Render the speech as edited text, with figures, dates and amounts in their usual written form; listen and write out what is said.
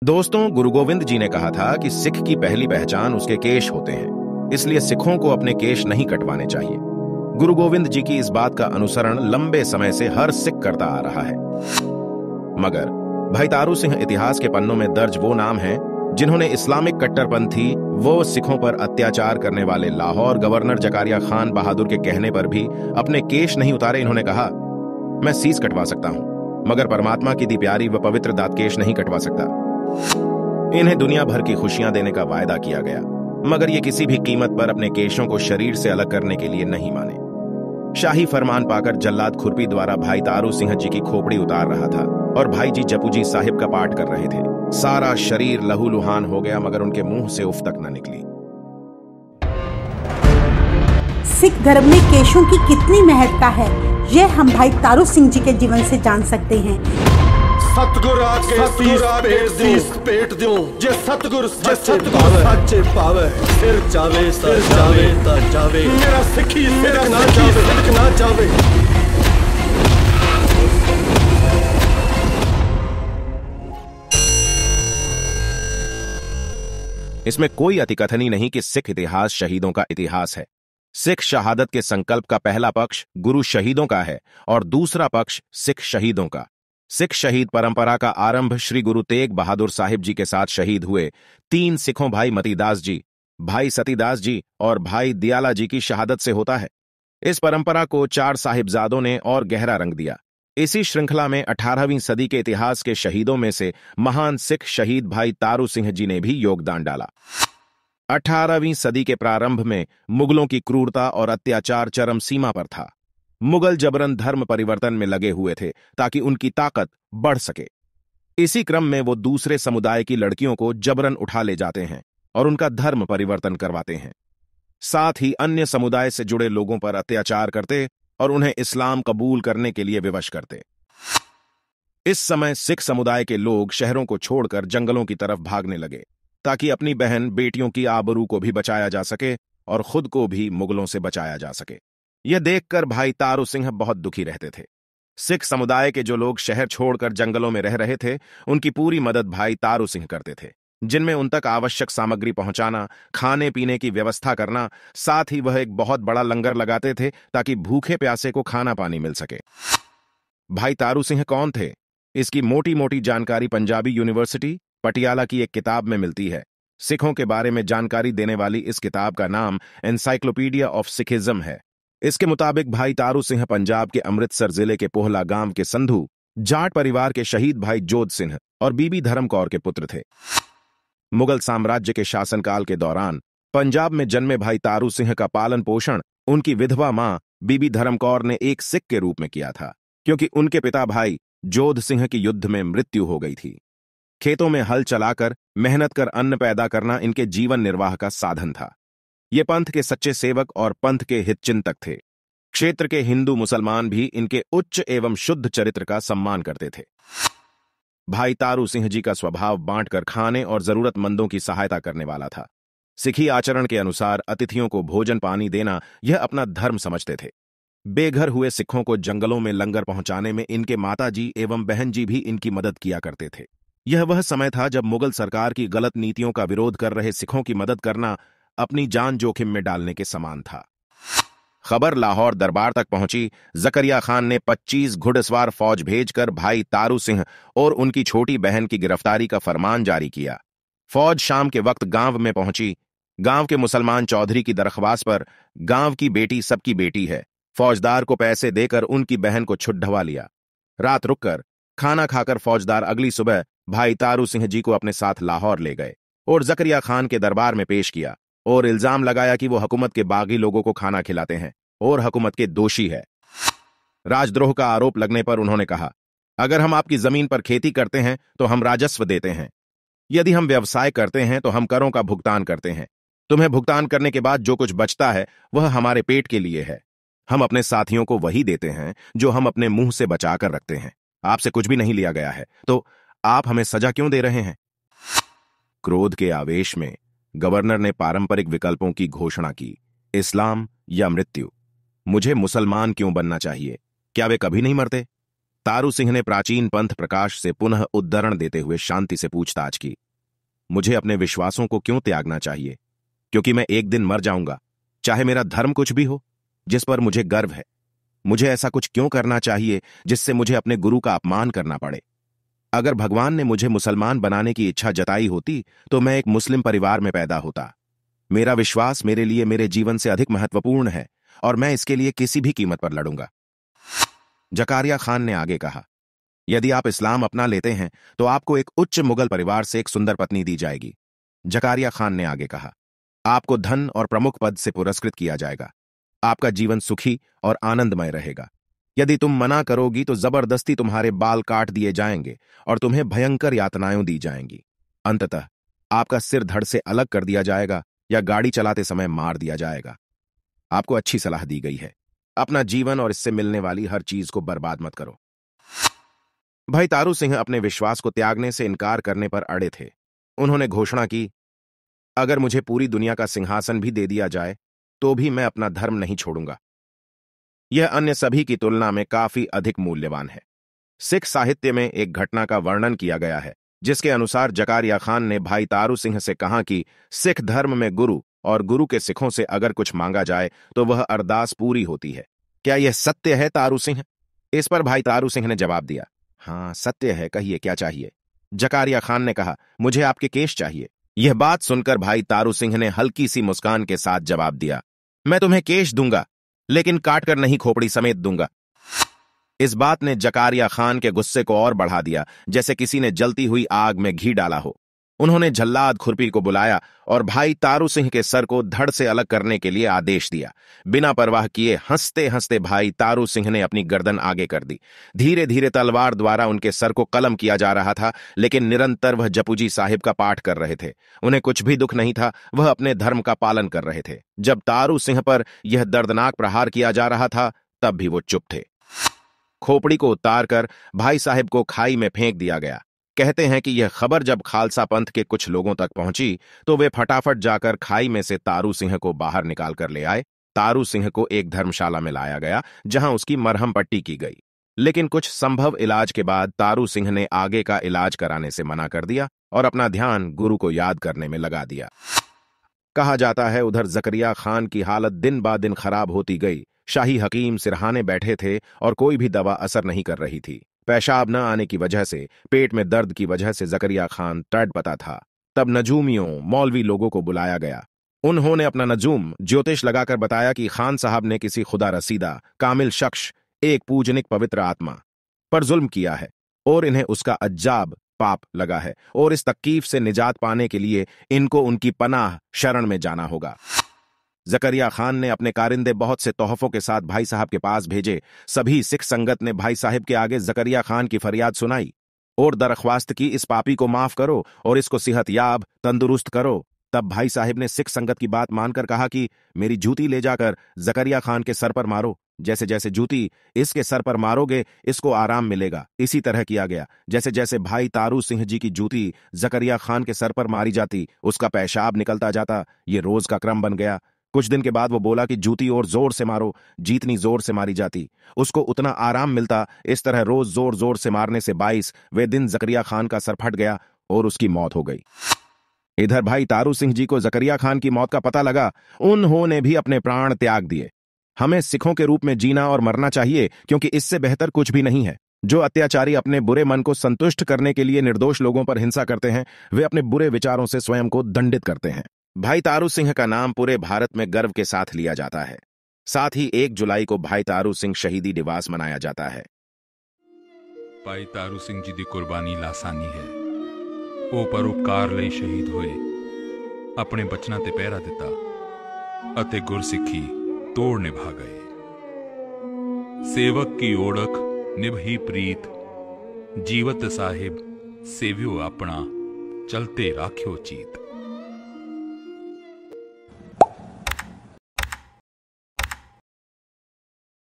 दोस्तों, गुरु गोविंद जी ने कहा था कि सिख की पहली पहचान उसके केश होते हैं, इसलिए सिखों को अपने केश नहीं कटवाने चाहिए। गुरु गोविंद जी की इस बात का अनुसरण लंबे समय से हर सिख करता आ रहा है। मगर भाई तारू सिंह इतिहास के पन्नों में दर्ज वो नाम हैं जिन्होंने इस्लामिक कट्टरपंथी वो सिखों पर अत्याचार करने वाले लाहौर गवर्नर जकारिया खान बहादुर के कहने पर भी अपने केश नहीं उतारे। इन्होंने कहा, मैं सीस कटवा सकता हूं, मगर परमात्मा की दी प्यारी व पवित्र दातकेश नहीं कटवा सकता। इन्हें दुनिया भर की खुशियां देने का वायदा किया गया, मगर ये किसी भी कीमत पर अपने केशों को शरीर से अलग करने के लिए नहीं माने। शाही फरमान पाकर जल्लाद खुरपी द्वारा भाई तारू सिंह जी की खोपड़ी उतार रहा था और भाई जी जपू जी साहिब का पाठ कर रहे थे। सारा शरीर लहूलुहान हो गया, मगर उनके मुंह से उफ तक न निकली। सिख धर्म में केशों की कितनी महत्ता है, यह हम भाई तारू सिंह जी के जीवन से जान सकते हैं। सतगुर आके सीस पेट दूं, जे सतगुर सच्चे पावे, सिर जावे ता जावे, मेरा सिखी सिर ना जावे। इसमें कोई अतिकथनी नहीं कि सिख इतिहास शहीदों का इतिहास है। सिख शहादत के संकल्प का पहला पक्ष गुरु शहीदों का है और दूसरा पक्ष सिख शहीदों का। सिख शहीद परंपरा का आरंभ श्री गुरु तेग बहादुर साहिब जी के साथ शहीद हुए 3 सिखों भाई मतीदास जी, भाई सतीदास जी और भाई दियाला जी की शहादत से होता है। इस परंपरा को 4 साहिबजादों ने और गहरा रंग दिया। इसी श्रृंखला में 18वीं सदी के इतिहास के शहीदों में से महान सिख शहीद भाई तारू सिंह जी ने भी योगदान डाला। 18वीं सदी के प्रारंभ में मुगलों की क्रूरता और अत्याचार चरम सीमा पर था। मुगल जबरन धर्म परिवर्तन में लगे हुए थे ताकि उनकी ताकत बढ़ सके। इसी क्रम में वो दूसरे समुदाय की लड़कियों को जबरन उठा ले जाते हैं और उनका धर्म परिवर्तन करवाते हैं। साथ ही अन्य समुदाय से जुड़े लोगों पर अत्याचार करते और उन्हें इस्लाम कबूल करने के लिए विवश करते। इस समय सिख समुदाय के लोग शहरों को छोड़कर जंगलों की तरफ भागने लगे ताकि अपनी बहन बेटियों की आबरू को भी बचाया जा सके और खुद को भी मुगलों से बचाया जा सके। यह देखकर भाई तारू सिंह बहुत दुखी रहते थे। सिख समुदाय के जो लोग शहर छोड़कर जंगलों में रह रहे थे, उनकी पूरी मदद भाई तारू सिंह करते थे, जिनमें उन तक आवश्यक सामग्री पहुंचाना, खाने पीने की व्यवस्था करना, साथ ही वह एक बहुत बड़ा लंगर लगाते थे ताकि भूखे प्यासे को खाना पानी मिल सके। भाई तारू सिंह कौन थे, इसकी मोटी मोटी जानकारी पंजाबी यूनिवर्सिटी पटियाला की एक किताब में मिलती है। सिखों के बारे में जानकारी देने वाली इस किताब का नाम एनसाइक्लोपीडिया ऑफ सिखिज्म है। इसके मुताबिक भाई तारू सिंह पंजाब के अमृतसर जिले के पोहला गांव के संधू जाट परिवार के शहीद भाई जोध सिंह और बीबी धर्म कौर के पुत्र थे। मुगल साम्राज्य के शासनकाल के दौरान पंजाब में जन्मे भाई तारू सिंह का पालन पोषण उनकी विधवा मां बीबी धर्म कौर ने एक सिख के रूप में किया था, क्योंकि उनके पिता भाई जोध सिंह की युद्ध में मृत्यु हो गई थी। खेतों में हल चलाकर मेहनत कर अन्न पैदा करना इनके जीवन निर्वाह का साधन था। ये पंथ के सच्चे सेवक और पंथ के हितचिंतक थे। क्षेत्र के हिंदू मुसलमान भी इनके उच्च एवं शुद्ध चरित्र का सम्मान करते थे। भाई तारू सिंह जी का स्वभाव बांटकर खाने और जरूरतमंदों की सहायता करने वाला था। सिखी आचरण के अनुसार अतिथियों को भोजन पानी देना यह अपना धर्म समझते थे। बेघर हुए सिखों को जंगलों में लंगर पहुंचाने में इनके माताजी एवं बहन जी भी इनकी मदद किया करते थे। यह वह समय था जब मुगल सरकार की गलत नीतियों का विरोध कर रहे सिखों की मदद करना अपनी जान जोखिम में डालने के समान था। खबर लाहौर दरबार तक पहुंची। जकरिया खान ने 25 घुड़सवार फौज भेजकर भाई तारू सिंह और उनकी छोटी बहन की गिरफ्तारी का फरमान जारी किया। फौज शाम के वक्त गांव में पहुंची। गांव के मुसलमान चौधरी की दरख्वास्त पर गांव की बेटी सबकी बेटी है, फौजदार को पैसे देकर उनकी बहन को छुड़वा लिया। रात रुककर खाना खाकर फौजदार अगली सुबह भाई तारू सिंह जी को अपने साथ लाहौर ले गए और जकरिया खान के दरबार में पेश किया और इल्जाम लगाया कि वो हुकूमत के बागी लोगों को खाना खिलाते हैं और हुकूमत के दोषी है। राजद्रोह का आरोप लगने पर उन्होंने कहा, अगर हम आपकी जमीन पर खेती करते हैं तो हम राजस्व देते हैं, यदि हम व्यवसाय करते हैं तो हम करों का भुगतान करते हैं। तुम्हें भुगतान करने के बाद जो कुछ बचता है वह हमारे पेट के लिए है। हम अपने साथियों को वही देते हैं जो हम अपने मुंह से बचा कर रखते हैं। आपसे कुछ भी नहीं लिया गया है, तो आप हमें सजा क्यों दे रहे हैं? क्रोध के आवेश में गवर्नर ने पारंपरिक विकल्पों की घोषणा की, इस्लाम या मृत्यु। मुझे मुसलमान क्यों बनना चाहिए? क्या वे कभी नहीं मरते? तारू सिंह ने प्राचीन पंथ प्रकाश से पुनः उद्धरण देते हुए शांति से पूछताछ की। मुझे अपने विश्वासों को क्यों त्यागना चाहिए? क्योंकि मैं एक दिन मर जाऊंगा, चाहे मेरा धर्म कुछ भी हो, जिस पर मुझे गर्व है। मुझे ऐसा कुछ क्यों करना चाहिए जिससे मुझे अपने गुरु का अपमान करना पड़े? अगर भगवान ने मुझे मुसलमान बनाने की इच्छा जताई होती तो मैं एक मुस्लिम परिवार में पैदा होता। मेरा विश्वास मेरे लिए मेरे जीवन से अधिक महत्वपूर्ण है और मैं इसके लिए किसी भी कीमत पर लड़ूंगा। जकारिया खान ने आगे कहा, यदि आप इस्लाम अपना लेते हैं तो आपको एक उच्च मुगल परिवार से एक सुंदर पत्नी दी जाएगी। जकारिया खान ने आगे कहा, आपको धन और प्रमुख पद से पुरस्कृत किया जाएगा। आपका जीवन सुखी और आनंदमय रहेगा। यदि तुम मना करोगी तो जबरदस्ती तुम्हारे बाल काट दिए जाएंगे और तुम्हें भयंकर यातनाएं दी जाएंगी। अंततः आपका सिर धड़ से अलग कर दिया जाएगा या गाड़ी चलाते समय मार दिया जाएगा। आपको अच्छी सलाह दी गई है। अपना जीवन और इससे मिलने वाली हर चीज को बर्बाद मत करो। भाई तारू सिंह अपने विश्वास को त्यागने से इनकार करने पर अड़े थे। उन्होंने घोषणा की, अगर मुझे पूरी दुनिया का सिंहासन भी दे दिया जाए तो भी मैं अपना धर्म नहीं छोड़ूंगा। यह अन्य सभी की तुलना में काफी अधिक मूल्यवान है। सिख साहित्य में एक घटना का वर्णन किया गया है जिसके अनुसार जकारिया खान ने भाई तारू सिंह से कहा कि सिख धर्म में गुरु और गुरु के सिखों से अगर कुछ मांगा जाए तो वह अरदास पूरी होती है। क्या यह सत्य है तारू सिंह? इस पर भाई तारू सिंह ने जवाब दिया, हाँ सत्य है, कहिए क्या चाहिए? जकारिया खान ने कहा, मुझे आपके केश चाहिए। यह बात सुनकर भाई तारू सिंह ने हल्की सी मुस्कान के साथ जवाब दिया, मैं तुम्हें केश दूंगा लेकिन काटकर नहीं, खोपड़ी समेत दूंगा। इस बात ने जकारिया खान के गुस्से को और बढ़ा दिया, जैसे किसी ने जलती हुई आग में घी डाला हो। उन्होंने झल्लाद खुरपी को बुलाया और भाई तारू सिंह के सर को धड़ से अलग करने के लिए आदेश दिया। बिना परवाह किए हंसते हंसते भाई तारू सिंह ने अपनी गर्दन आगे कर दी। धीरे धीरे तलवार द्वारा उनके सर को कलम किया जा रहा था, लेकिन निरंतर वह जपूजी साहिब का पाठ कर रहे थे। उन्हें कुछ भी दुख नहीं था, वह अपने धर्म का पालन कर रहे थे। जब तारू सिंह पर यह दर्दनाक प्रहार किया जा रहा था तब भी वो चुप थे। खोपड़ी को उतारकर भाई साहिब को खाई में फेंक दिया गया। कहते हैं कि यह खबर जब खालसा पंथ के कुछ लोगों तक पहुंची तो वे फटाफट जाकर खाई में से तारू सिंह को बाहर निकाल कर ले आए। तारू सिंह को एक धर्मशाला में लाया गया जहां उसकी मरहम पट्टी की गई, लेकिन कुछ संभव इलाज के बाद तारू सिंह ने आगे का इलाज कराने से मना कर दिया और अपना ध्यान गुरु को याद करने में लगा दिया। कहा जाता है उधर जकरिया खान की हालत दिन ब दिन खराब होती गई। शाही हकीम सिरहाने बैठे थे और कोई भी दवा असर नहीं कर रही थी। पेशाब न आने की वजह से, पेट में दर्द की वजह से जकरिया खान तड़पता था। तब नजूमियों, मौलवी लोगों को बुलाया गया। उन्होंने अपना नजूम ज्योतिष लगाकर बताया कि खान साहब ने किसी खुदा रसीदा कामिल शख्स, एक पूजनिक पवित्र आत्मा पर जुल्म किया है और इन्हें उसका अज्जाब पाप लगा है और इस तकलीफ से निजात पाने के लिए इनको उनकी पनाह शरण में जाना होगा। जकरिया खान ने अपने कारिंदे बहुत से तोहफों के साथ भाई साहब के पास भेजे। सभी सिख संगत ने भाई साहब के आगे जकरिया खान की फरियाद सुनाई और दरख्वास्त की, इस पापी को माफ करो और इसको सेहतयाब तंदुरुस्त करो। तब भाई साहब ने सिख संगत की बात मानकर कहा कि मेरी जूती ले जाकर जकरिया खान के सर पर मारो। जैसे जैसे जूती इसके सर पर मारोगे इसको आराम मिलेगा। इसी तरह किया गया। जैसे जैसे भाई तारू सिंह जी की जूती जकरिया खान के सर पर मारी जाती उसका पेशाब निकलता जाता। ये रोज का क्रम बन गया। कुछ दिन के बाद वो बोला कि जूती और जोर से मारो। जितनी जोर से मारी जाती उसको उतना आराम मिलता। इस तरह रोज जोर जोर से मारने से 22वें दिन जकरिया खान का सर फट गया और उसकी मौत हो गई। इधर भाई तारू सिंह जी को जकरिया खान की मौत का पता लगा। उन्होंने भी अपने प्राण त्याग दिए। हमें सिखों के रूप में जीना और मरना चाहिए, क्योंकि इससे बेहतर कुछ भी नहीं है। जो अत्याचारी अपने बुरे मन को संतुष्ट करने के लिए निर्दोष लोगों पर हिंसा करते हैं, वे अपने बुरे विचारों से स्वयं को दंडित करते हैं। भाई तारू सिंह का नाम पूरे भारत में गर्व के साथ लिया जाता है। साथ ही 1 जुलाई को भाई तारू सिंह शहीदी दिवस मनाया जाता है। भाई तारू सिंह जी दी कुर्बानी लासानी है। ਉਹ ਪਰਉਪਕਾਰ ਲਈ ਸ਼ਹੀਦ ਹੋਏ, ਆਪਣੇ ਬਚਨਾਂ ਤੇ ਪਹਿਰਾ ਦਿੱਤਾ ਅਤੇ ਗੁਰਸਿੱਖੀ ਤੋੜ ਨਿਭਾ ਗਏ। सेवक की ओळख निभही प्रीत, जीवत साहिब सेव्यो अपना चलते राख्यो चीत।